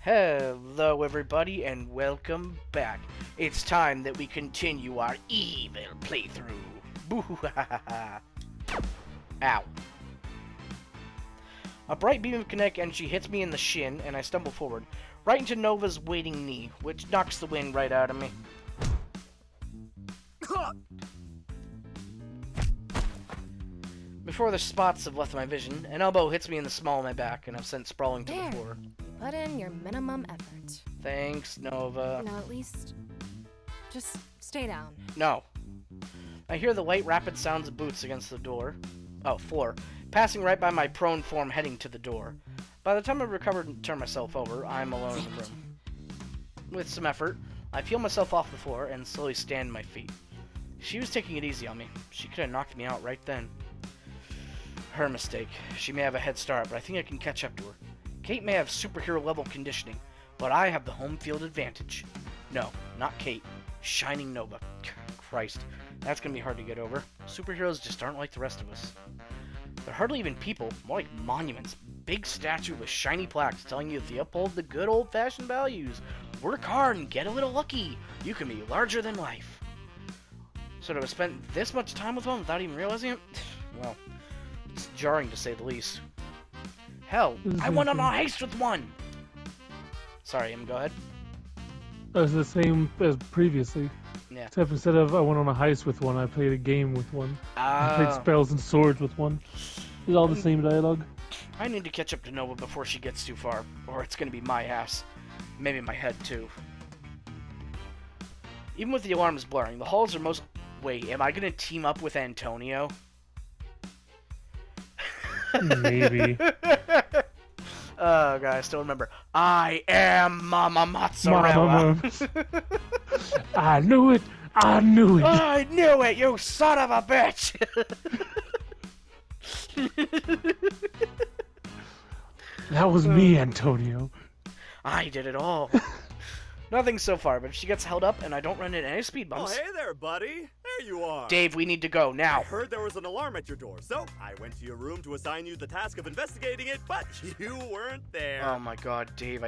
Hello everybody and welcome back. It's time that we continue our evil playthrough. Boo-ha-ha-ha. Ow. A bright beam of kinetic energy hits me in the shin and I stumble forward, right into Nova's waiting knee, which knocks the wind right out of me. Before the spots have left my vision, an elbow hits me in the small of my back and I'm sent sprawling to the floor. Put in your minimum effort. Thanks, Nova. No, at least just stay down. No. I hear the light, rapid sounds of boots against the floor, passing right by my prone form heading to the door. By the time I recover and turn myself over, I'm alone in the room. With some effort, I peel myself off the floor and slowly stand on my feet. She was taking it easy on me. She could have knocked me out right then. Her mistake. She may have a head start, but I think I can catch up to her. Kate may have superhero-level conditioning, but I have the home field advantage. No, not Kate. Shining Nova. Christ, that's gonna be hard to get over. Superheroes just aren't like the rest of us. They're hardly even people, more like monuments. Big statue with shiny plaques telling you if you uphold the good old-fashioned values, work hard and get a little lucky, you can be larger than life. So to have spent this much time with one without even realizing it? Well, it's jarring to say the least. Hell, I went on a heist with one! Sorry, go ahead. That was the same as previously. Yeah. Except instead of I went on a heist with one, I played a game with one. I played spells and swords with one. It's all the same dialogue. I need to catch up to Nova before she gets too far, or it's gonna be my ass. Maybe my head, too. Even with the alarms blaring, the halls are most... Wait, am I gonna team up with Antonio? Maybe. Oh, God, I still remember. I am Mama Mozzarella. Mama. I knew it. I knew it. I knew it, you son of a bitch! That was me, Antonio. I did it all. Nothing so far, but if she gets held up and I don't run into any speed bumps... Oh, hey there, buddy. There you are. Dave, we need to go, now. I heard there was an alarm at your door, so I went to your room to assign you the task of investigating it, but you weren't there. Oh my God, Dave,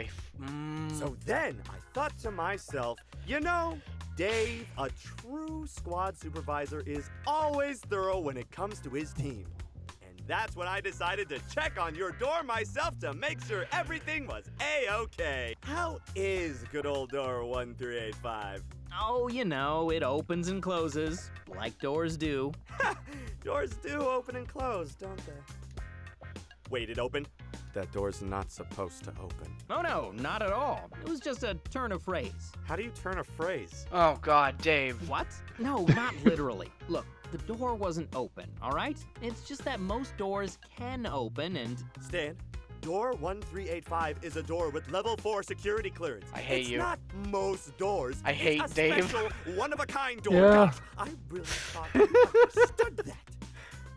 So then, I thought to myself, you know, Dave, a true squad supervisor is always thorough when it comes to his team. And that's when I decided to check on your door myself to make sure everything was A-okay. How is good old door 1385? Oh, you know, it opens and closes, like doors do. Doors do open and close, don't they? Wait, it opened? That door's not supposed to open. Oh no, not at all. It was just a turn of phrase. How do you turn a phrase? Oh God, Dave. What? No, not literally. Look, the door wasn't open, all right? It's just that most doors can open and... Stan, door 1385 is a door with level 4 security clearance. I hate you. It's not most doors. I hate it's a Dave. special, one-of-a-kind door. Yeah. Gosh, I really thought you understood that.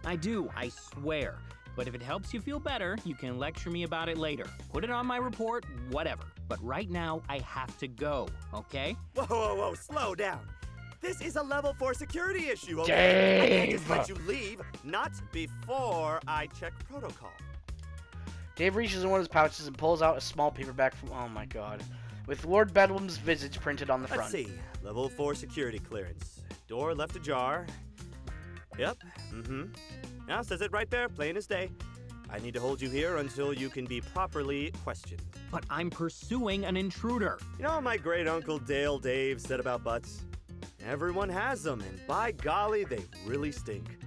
I do, I swear. But if it helps you feel better, you can lecture me about it later. Put it on my report, whatever. But right now, I have to go, okay? Whoa, whoa, whoa, slow down. This is a level 4 security issue, okay? I can't just let you leave, not before I check protocol. Dave reaches in one of his pouches and pulls out a small paperback from... Oh my God. With Lord Bedlam's visage printed on the front. Let's see. Level 4 security clearance. Door left ajar. Yep. Now, says it right there, plain as day. I need to hold you here until you can be properly questioned. But I'm pursuing an intruder. You know what my great uncle Dave said about butts? Everyone has them, and by golly, they really stink.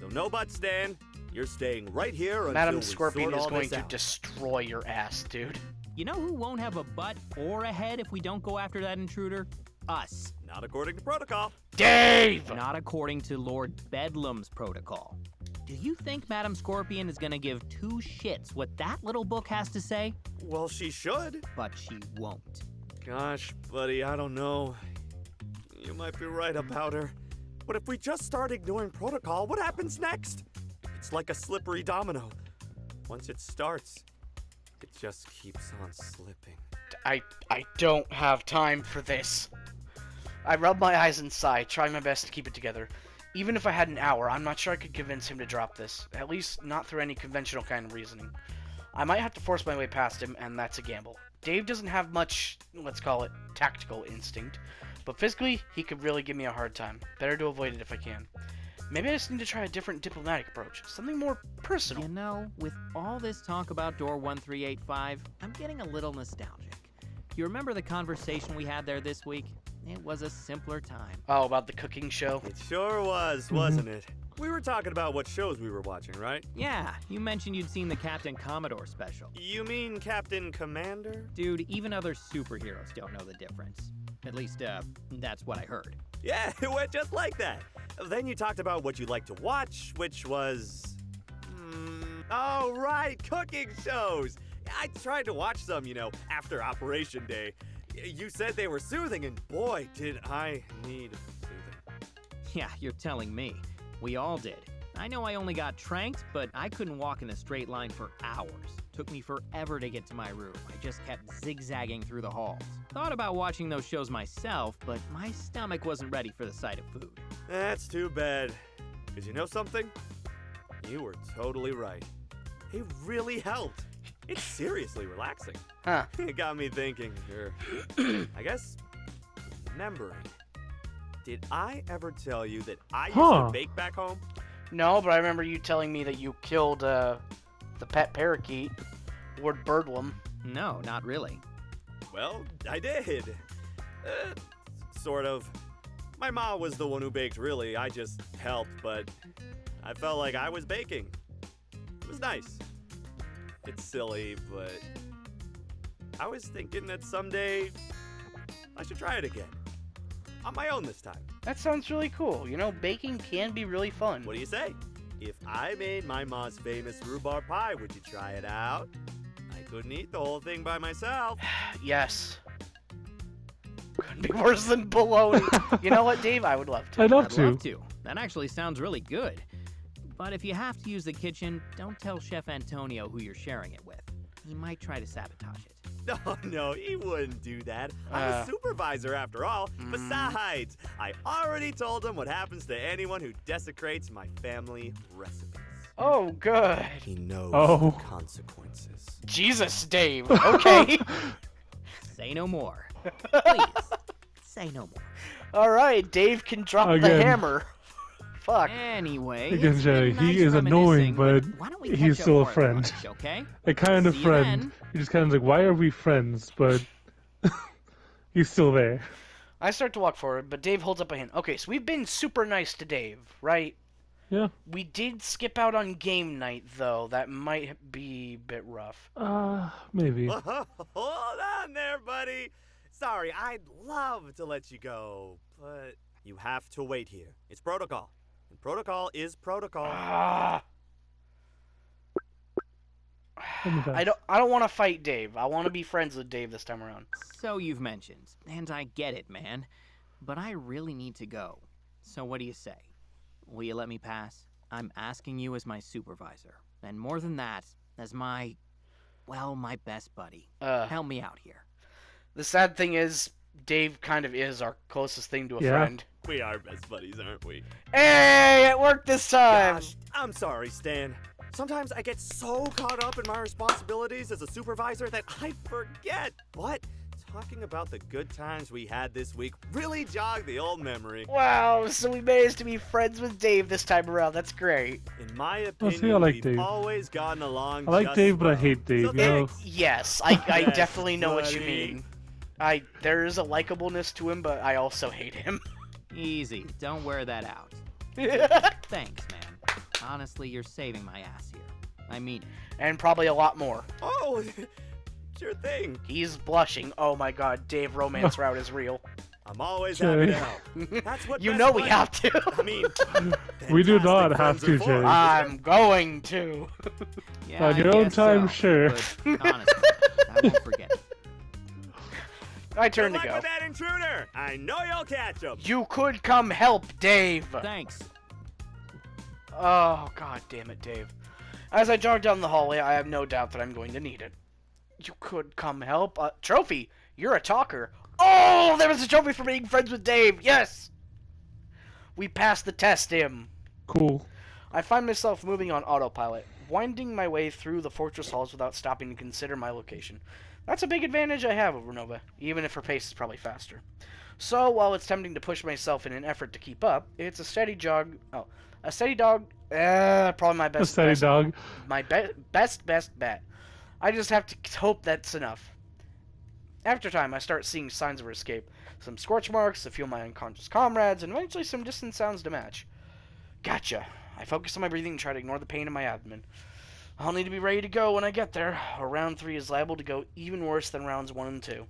So no butts, Stan. You're staying right here until Madam we Scorpion sort is all going this to out. destroy your ass, dude. You know who won't have a butt or a head if we don't go after that intruder? Us. Not according to protocol. Dave! Not according to Lord Bedlam's protocol. Do you think Madam Scorpion is gonna give two shits what that little book has to say? Well, she should. But she won't. Gosh, buddy, I don't know. You might be right about her. But if we just start ignoring protocol, what happens next? It's like a slippery domino. Once it starts, it just keeps on slipping. I don't have time for this. I rub my eyes and sigh, trying my best to keep it together. Even if I had an hour, I'm not sure I could convince him to drop this. At least not through any conventional kind of reasoning. I might have to force my way past him, and that's a gamble. Dave doesn't have much, let's call it, tactical instinct, but physically, he could really give me a hard time. Better to avoid it if I can. Maybe I just need to try a different diplomatic approach, something more personal. You know, with all this talk about door 1385, I'm getting a little nostalgic. You remember the conversation we had there this week? It was a simpler time. Oh, about the cooking show? It sure was, wasn't it? We were talking about what shows we were watching, right? Yeah, you mentioned you'd seen the Captain Commodore special. You mean Captain Commander? Dude, even other superheroes don't know the difference. At least, that's what I heard. Yeah, it went just like that. Then you talked about what you like to watch, which was... oh, right, cooking shows. I tried to watch some, after Operation Day. You said they were soothing, and boy, did I need soothing. Yeah, you're telling me. We all did. I know I only got tranked, but I couldn't walk in a straight line for hours. Took me forever to get to my room. I just kept zigzagging through the halls. Thought about watching those shows myself, but my stomach wasn't ready for the sight of food. That's too bad. Because you know something? You were totally right. It really helped. It's seriously relaxing. Huh. It got me thinking, I guess, remembering. Did I ever tell you that I used to bake back home? No, but I remember you telling me that you killed, the pet parakeet, Lord Birdlum. No, not really. Well, I did. Sort of. My mom was the one who baked, really. I just helped, but I felt like I was baking. It was nice. It's silly, but I was thinking that someday I should try it again. On my own this time. That sounds really cool. Baking can be really fun. What do you say? If I made my mom's famous rhubarb pie, would you try it out? I couldn't eat the whole thing by myself. Yes. Couldn't be worse than bologna. You know what, Dave? I would love to. I'd love I'd to. love to. That actually sounds really good. But if you have to use the kitchen, don't tell Chef Antonio who you're sharing it with. He might try to sabotage it. No, he wouldn't do that. I'm a supervisor after all. Besides, I already told him what happens to anyone who desecrates my family recipes. Oh, good. He knows Oh. the consequences. Jesus, Dave. Okay. Say no more. Please, say no more. All right, Dave can drop the Again. hammer. Fuck. Anyway, Again, it's Jerry, been he nice is annoying, reminiscing, but why don't we he's catch up still a more at friend. lunch, okay? A kind of See you friend. then. You're just kind of like, why are we friends? But he's still there. I start to walk forward, but Dave holds up a hand. Okay, so we've been super nice to Dave, right? Yeah. We did skip out on game night, though. That might be a bit rough. Maybe. Hold on there, buddy. Sorry, I'd love to let you go, but you have to wait here. It's protocol. And protocol is protocol. Ah. I I don't want to fight Dave. I want to be friends with Dave this time around. So you've mentioned, and I get it, man. But I really need to go. So what do you say? Will you let me pass? I'm asking you as my supervisor. And more than that, as my best buddy. Help me out here. The sad thing is, Dave kind of is our closest thing to a Yeah. friend. We are best buddies, aren't we? Hey, it worked this time! Gosh, I'm sorry, Stan. Sometimes I get so caught up in my responsibilities as a supervisor that I forget. But talking about the good times we had this week really jogged the old memory. Wow, so we managed to be friends with Dave this time around. That's great. In my see, opinion, I like we've Dave. always gotten along I like just Dave, but I well. hate Dave, So you know? thanks. Yes, I Yes, definitely know what you buddy. mean. There is a likableness to him, but I also hate him. Easy. Don't wear that out. Thanks, man. Honestly, you're saving my ass here. I mean it. And probably a lot more. Oh, sure thing. He's blushing. Oh my god, Dave romance route is real. I'm always Jerry. happy to help. That's what You best know we friends- have to. I mean, We do fantastic not have friends to, are for. Jerry. I'm going to. Yeah, On I your own guess time, so, sure. But honestly, I won't forget it. I turn Good to luck go. with that intruder. I know you'll catch him. You could come help, Dave. Thanks. Oh, god damn it, Dave. As I jog down the hallway, I have no doubt that I'm going to need it. You could come help. Trophy, you're a talker. Oh, there was a trophy for being friends with Dave. Yes. We passed the test, Im. Cool. I find myself moving on autopilot. winding my way through the fortress halls without stopping to consider my location. That's a big advantage I have over Nova, even if her pace is probably faster. So, while it's tempting to push myself in an effort to keep up, it's a steady jog. Oh, a steady dog. Probably my best. A steady dog. My best bet. I just have to hope that's enough. After time, I start seeing signs of her escape. Some scorch marks, a few of my unconscious comrades, and eventually some distant sounds to match. Gotcha. I focus on my breathing and try to ignore the pain in my abdomen. I'll need to be ready to go when I get there, or round 3 is liable to go even worse than rounds 1 and 2.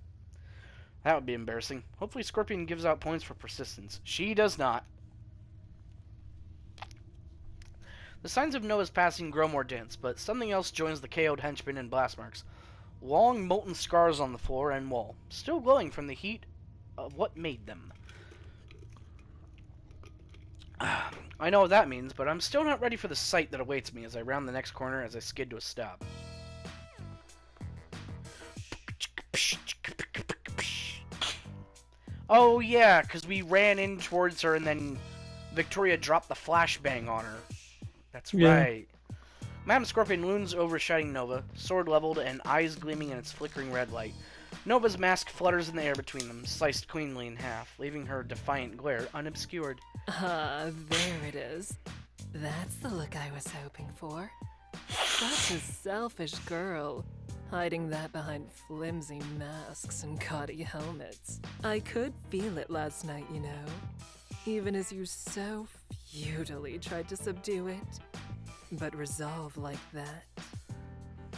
That would be embarrassing. Hopefully Scorpion gives out points for persistence. She does not. The signs of Noah's passing grow more dense, but something else joins the KO'd henchman and blast marks. Long, molten scars on the floor and wall, still glowing from the heat of what made them. I know what that means, but I'm still not ready for the sight that awaits me as I round the next corner as I skid to a stop. Oh yeah, because we ran in towards her and then Victoria dropped the flashbang on her. That's right. Madame Scorpion looms over Shining Nova, sword leveled and eyes gleaming in its flickering red light. Nova's mask flutters in the air between them, sliced cleanly in half, leaving her defiant glare unobscured. There it is. That's the look I was hoping for. Such a selfish girl, hiding that behind flimsy masks and gaudy helmets. I could feel it last night, you know. Even as you so futilely tried to subdue it. But resolve like that,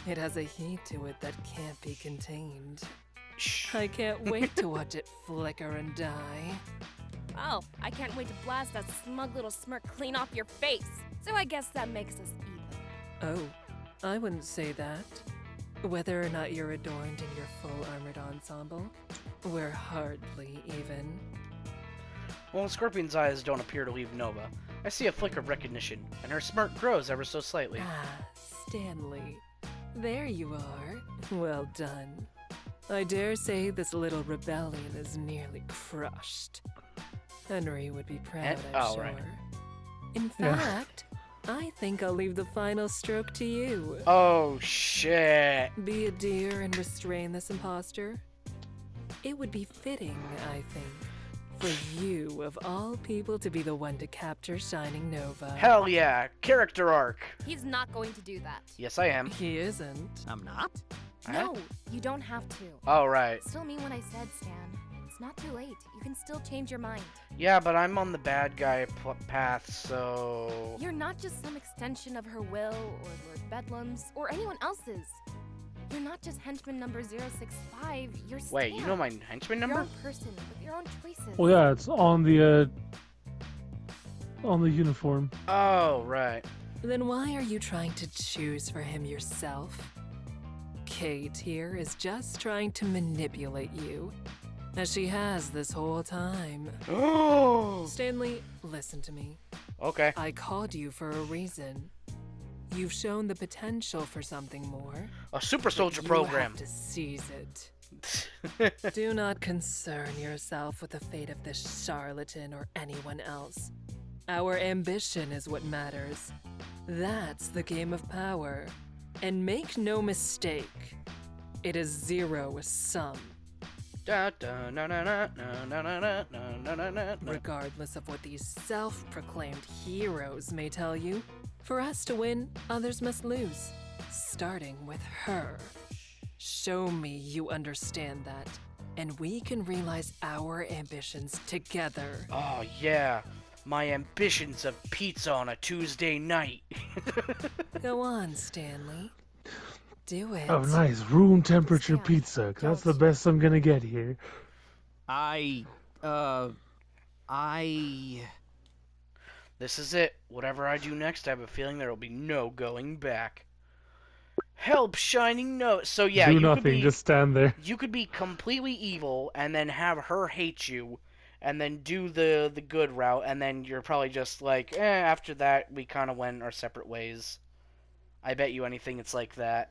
it has a heat to it that can't be contained. I can't wait to watch it flicker and die. Oh, I can't wait to blast that smug little smirk clean off your face. So I guess that makes us even. Oh, I wouldn't say that. Whether or not you're adorned in your full armored ensemble, we're hardly even. While Scorpion's eyes don't appear to leave Nova, I see a flicker of recognition, and her smirk grows ever so slightly. Ah, Stanley. There you are. Well done. I dare say this little rebellion is nearly crushed. Henry would be proud, I'm sure. Right. In fact, I think I'll leave the final stroke to you. Oh, shit. Be a dear and restrain this imposter. It would be fitting, I think, for you, of all people, to be the one to capture Shining Nova. Hell yeah. Character arc. He's not going to do that. Yes, I am. He isn't. I'm not? No, you don't have to. Oh, right. Still mean what I said, Stan. It's not too late. You can still change your mind. Yeah, but I'm on the bad guy path, so... You're not just some extension of her will, or Lord Bedlam's, or anyone else's. You're not just henchman number 065, you're Stan. Wait, you know my henchman number? Your own person, with your own choices. Well, yeah, it's on the uniform. Oh, right. Then why are you trying to choose for him yourself? Kate here is just trying to manipulate you, as she has this whole time. Oh! Stanley, listen to me. Okay. I called you for a reason. You've shown the potential for something more. A super soldier You program. have to seize it. Do not concern yourself with the fate of this charlatan or anyone else. Our ambition is what matters. That's the game of power. And make no mistake, it is zero-sum. Regardless of what these self-proclaimed heroes may tell you, for us to win, others must lose, starting with her. Show me you understand that, and we can realize our ambitions together. Oh, yeah. My ambitions of pizza on a Tuesday night. Go on, Stanley. Do it. Oh, nice room temperature Stan, pizza. 'Cause that's the best I'm gonna get here. This is it. Whatever I do next, I have a feeling there will be no going back. Help, Shining Nova. So yeah, Do you nothing, could be, just stand there. You could be completely evil and then have her hate you, and then do the good route, and then you're probably just like, after that, we kind of went our separate ways. I bet you anything it's like that.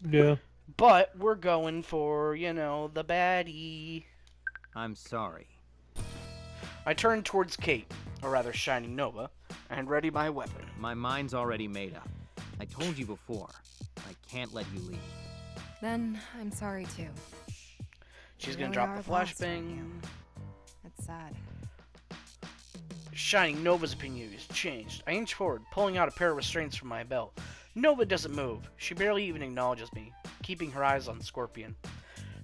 Yeah. But we're going for, the baddie. I'm sorry. I turn towards Kate, or rather Shining Nova, and ready my weapon. My mind's already made up. I told you before, I can't let you leave. Then I'm sorry too. She's We gonna really drop are the lost right flashbang. now. That's sad. Shining Nova's opinion is changed. I inch forward, pulling out a pair of restraints from my belt. Nova doesn't move. She barely even acknowledges me, keeping her eyes on Scorpion.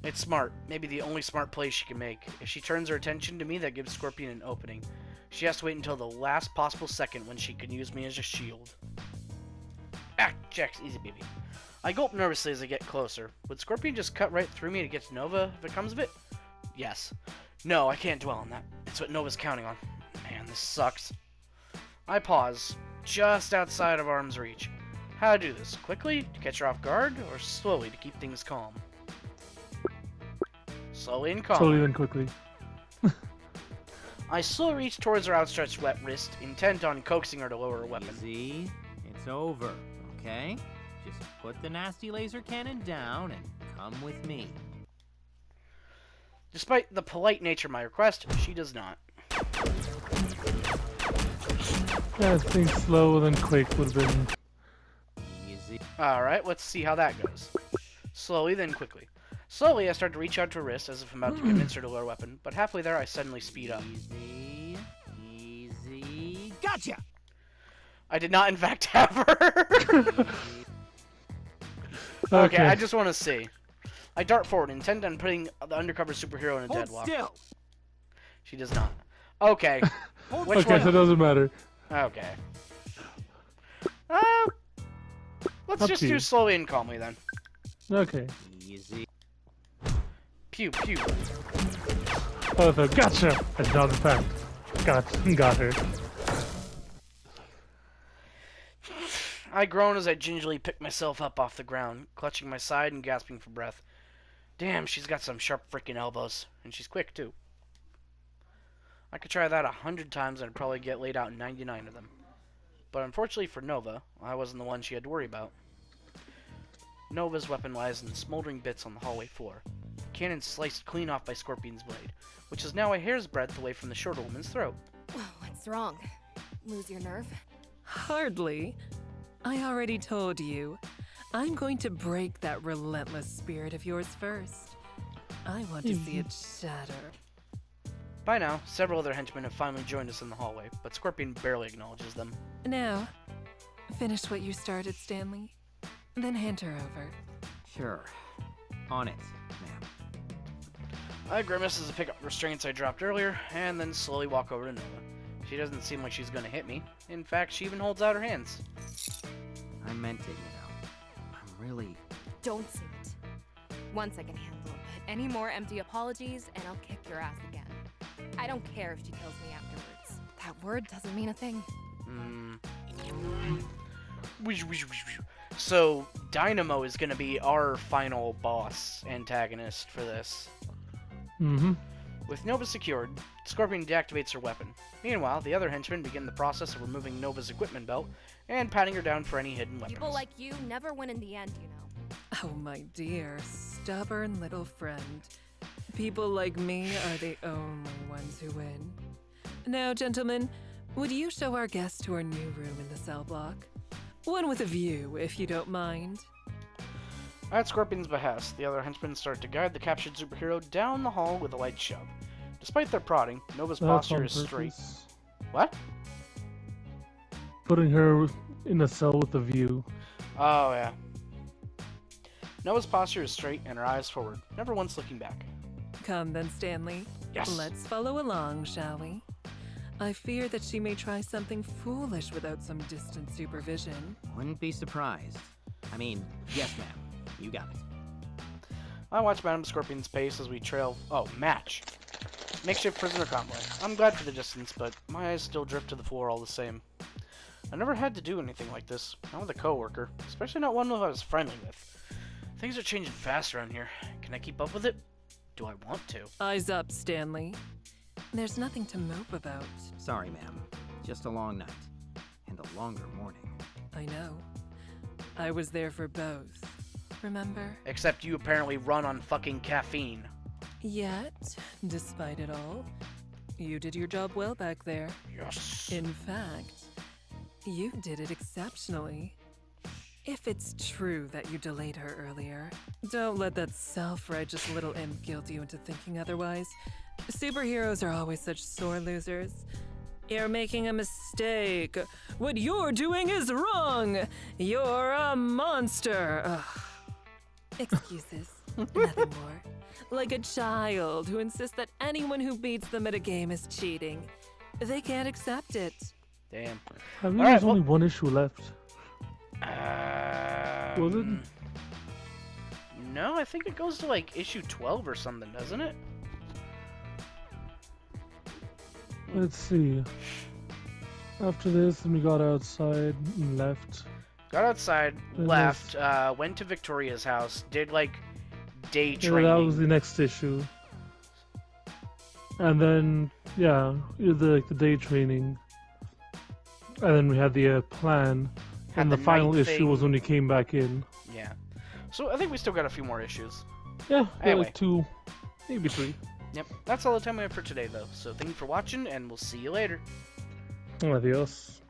It's smart. Maybe the only smart play she can make. If she turns her attention to me, that gives Scorpion an opening. She has to wait until the last possible second when she can use me as a shield. Ah, Jax, easy baby. I gulp nervously as I get closer. Would Scorpion just cut right through me to get to Nova if it comes of it? Yes. No, I can't dwell on that. It's what Nova's counting on. Man, this sucks. I pause, just outside of arm's reach. How to do this? Quickly, to catch her off guard, or slowly to keep things calm? Slowly and calm. Slowly then quickly. I slowly reach towards her outstretched wet wrist, intent on coaxing her to lower her weapon. Easy. It's over, okay? Just put the nasty laser cannon down and come with me. Despite the polite nature of my request, she does not. Yeah, I think slow then quick would have been. Easy. Alright, let's see how that goes. Slowly, then quickly. Slowly, I start to reach out to her wrist as if I'm about to convince her to lower her weapon, but halfway there, I suddenly speed up. Easy. Easy. Gotcha! I did not, in fact, have her. Okay, I just want to see. I dart forward, intent on putting the undercover superhero in a Hold deadlock. still. She does not. Okay. Which Okay, one? so it doesn't matter. Okay. Let's Up just to do you. slowly and calmly then. Okay. Easy. Pew pew. Oh, so gotcha! And not in fact. Got her. I groan as I gingerly pick myself up off the ground, clutching my side and gasping for breath. Damn, she's got some sharp freaking elbows, and she's quick too. I could try that 100 times and I'd probably get laid out in 99 of them. But unfortunately for Nova, I wasn't the one she had to worry about. Nova's weapon lies in smoldering bits on the hallway floor. The cannon sliced clean off by Scorpion's blade, which is now a hair's breadth away from the shorter woman's throat. What's wrong? Lose your nerve? Hardly. I already told you. I'm going to break that relentless spirit of yours first. I want to see it shatter. By now, several other henchmen have finally joined us in the hallway, but Scorpion barely acknowledges them. Now, finish what you started, Stanley. Then hand her over. Sure. On it, ma'am. I grimace as I pick up restraints I dropped earlier, and then slowly walk over to Nova. She doesn't seem like she's gonna hit me. In fact, she even holds out her hands. I meant it, you know. I'm really... Don't say it. Once I can handle it, but any more empty apologies and I'll kick your ass again. I don't care if she kills me afterwards. That word doesn't mean a thing. So, Dynamo is gonna be our final boss antagonist for this. Mm-hmm. With Nova secured, Scorpion deactivates her weapon. Meanwhile, the other henchmen begin the process of removing Nova's equipment belt and patting her down for any hidden weapons. People like you never win in the end, you know. Oh, my dear, stubborn little friend. People like me are the only ones who win. Now, gentlemen, would you show our guest to her new room in the cell block? One with a view, if you don't mind. At Scorpion's behest, the other henchmen start to guide the captured superhero down the hall with a light shove. Despite their prodding, Nova's posture is straight. What? Putting her in a cell with a view. Oh, yeah. Nova's posture is straight and her eyes forward, never once looking back. Come then, Stanley. Yes. Let's follow along, shall we? I fear that she may try something foolish without some distant supervision. Wouldn't be surprised. I mean, yes, ma'am. You got it. I watch Madame Scorpion's pace as we trail... Oh, match. Makeshift prisoner convoy. I'm glad for the distance, but my eyes still drift to the floor all the same. I never had to do anything like this. Not with a coworker, especially not one who I was friendly with. Things are changing fast around here. Can I keep up with it? Do I want to? Eyes up, Stanley. There's nothing to mope about. Sorry, ma'am. Just a long night. And a longer morning. I know. I was there for both. Remember? Except you apparently run on fucking caffeine. Yet, despite it all, you did your job well back there. Yes. In fact, you did it exceptionally. If it's true that you delayed her earlier, don't let that self-righteous little imp guilt you into thinking otherwise. Superheroes are always such sore losers. You're making a mistake. What you're doing is wrong. You're a monster. Ugh. Excuses. Nothing more. Like a child who insists that anyone who beats them at a game is cheating. They can't accept it. Damn. I mean, All right, there's only one issue left. Was it? No, I think it goes to like issue 12 or something, doesn't it? Let's see. After this, then we got outside and left. Got outside, Then left, went to Victoria's house, did like day training. Yeah, that was the next issue. And then, yeah, the day training. And then we had the plan. Had And the the final night issue thing. was when he came back in. Yeah. So I think we still got a few more issues. Yeah, Anyway. like 2, maybe 3. Yep. That's all the time we have for today, though. So thank you for watching, and we'll see you later. Adios.